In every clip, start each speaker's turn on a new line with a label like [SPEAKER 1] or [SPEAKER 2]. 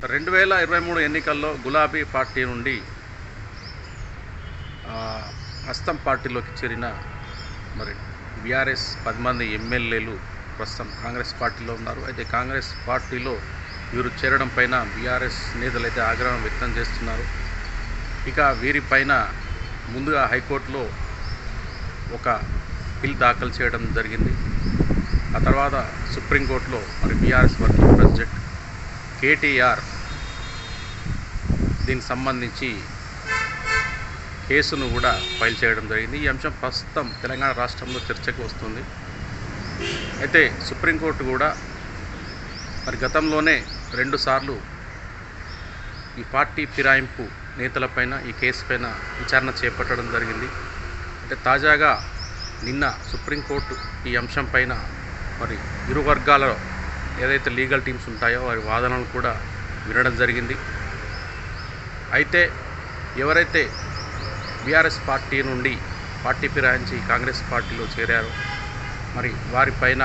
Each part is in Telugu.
[SPEAKER 1] 2023 ఎన్నికల్లో గులాబీ పార్టీ నుండి హస్తం పార్టీలోకి చేరిన మరి బీఆర్ఎస్ 10 మంది ఎమ్మెల్యేలు ప్రస్తుతం కాంగ్రెస్ పార్టీలో ఉన్నారు. అయితే కాంగ్రెస్ పార్టీలో వీరు చేరడం పైన బీఆర్ఎస్ నేతలు అయితే ఆగ్రహం వ్యక్తం చేస్తున్నారు. ఇక వీరిపైన ముందుగా హైకోర్టులో ఒక బిల్ దాఖలు చేయడం జరిగింది. ఆ తర్వాత సుప్రీంకోర్టులో మరి బీఆర్ఎస్ వర్కింగ్ ప్రెసిడెంట్ కేటీఆర్ దీనికి సంబంధించి కేసును కూడా ఫైల్ చేయడం జరిగింది. ఈ అంశం ప్రస్తుతం తెలంగాణ రాష్ట్రంలో చర్చకు వస్తుంది. అయితే సుప్రీంకోర్టు కూడా మరి గతంలోనే 2 సార్లు ఈ పార్టీ ఫిరాయింపు నేతలపైన ఈ కేసు పైన విచారణ చేపట్టడం జరిగింది. అంటే తాజాగా నిన్న సుప్రీంకోర్టు ఈ అంశం పైన మరి ఇరు వర్గాల ఏదైతే లీగల్ టీమ్స్ ఉంటాయో వారి వాదనలు కూడా వినడం జరిగింది. అయితే ఎవరైతే బీఆర్ఎస్ పార్టీ నుండి పార్టీ ఫిరాయించి కాంగ్రెస్ పార్టీలో చేరారో మరి వారిపైన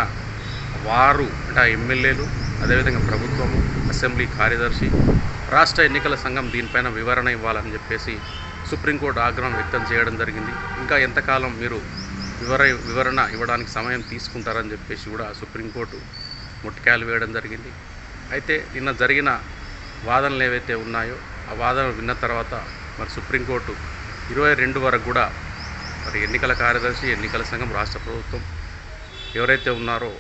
[SPEAKER 1] వారు అంటే ఎమ్మెల్యేలు, అదేవిధంగా ప్రభుత్వము, అసెంబ్లీ కార్యదర్శి, రాష్ట్ర ఎన్నికల సంఘం దీనిపైన వివరణ ఇవ్వాలని చెప్పేసి సుప్రీంకోర్టు ఆగ్రహం వ్యక్తం చేయడం జరిగింది. ఇంకా ఎంతకాలం మీరు వివరణ ఇవ్వడానికి సమయం తీసుకుంటారని చెప్పేసి కూడా సుప్రీంకోర్టు ముట్టికాయలు వేయడం జరిగింది. అయితే నిన్న జరిగిన వాదనలు ఏవైతే ఉన్నాయో ఆ వాదనలు విన్న తర్వాత మరి సుప్రీంకోర్టు 22 వరకు కూడా మరి ఎన్నికల కార్యదర్శి, ఎన్నికల సంఘం, రాష్ట్ర ప్రభుత్వం ఎవరైతే ఉన్నారో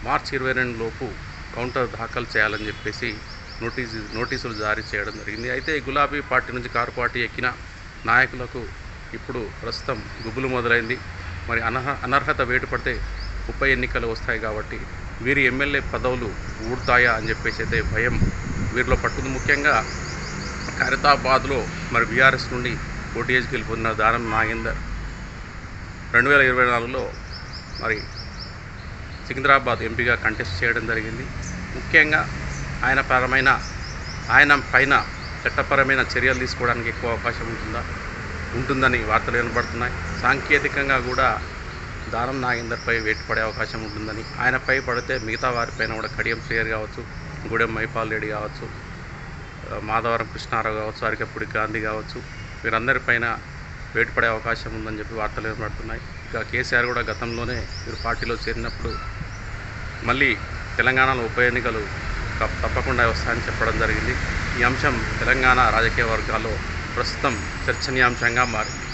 [SPEAKER 1] మార్చి 22 లోపు కౌంటర్ దాఖలు చేయాలని చెప్పేసి నోటీసులు జారీ చేయడం జరిగింది. అయితే గులాబీ పార్టీ నుంచి కారు పార్టీ ఎక్కిన నాయకులకు ఇప్పుడు ప్రస్తుతం గుబులు మొదలైంది. మరి అనర్హత వేటు పడితే ఉప ఎన్నికలు వస్తాయి కాబట్టి వీరి ఎమ్మెల్యే పదవులు ఊడతాయా అని చెప్పేసి అయితే భయం వీరిలో పట్టుకుంది. ముఖ్యంగా ఖైరతాబాద్లో మరి బీఆర్ఎస్ నుండి పోటీ చేసి గెలుపొందిన దానం నాగేందర్ 2024లో మరి సికింద్రాబాద్ ఎంపీగా కంటెస్ట్ చేయడం జరిగింది. ముఖ్యంగా ఆయన పైన చట్టపరమైన చర్యలు తీసుకోవడానికి ఎక్కువ అవకాశం ఉంటుందని వార్తలు వినబడుతున్నాయి. సాంకేతికంగా కూడా దానం నాగేందర్పై వేటు పడే అవకాశం ఉంటుందని, ఆయనపై పడితే మిగతా వారిపైన కూడా కడియం శ్రీహరి కావచ్చు, గూడెం మైపాల్ రెడ్డి కావచ్చు, మాధవరం కృష్ణారావు కావచ్చు, అరికపూడి గాంధీ కావచ్చు, వీరందరిపైన వేటు పడే అవకాశం ఉందని చెప్పి వార్తలు వినబడుతున్నాయి. ఇక కేసీఆర్ కూడా గతంలోనే వీరు పార్టీలో చేరినప్పుడు మళ్ళీ తెలంగాణలో ఉప ఎన్నికలు తప్పకుండా వస్తాయని చెప్పడం జరిగింది. ఈ అంశం తెలంగాణ రాజకీయ వర్గాల్లో ప్రస్తుతం చర్చనీయాంశంగా మారింది.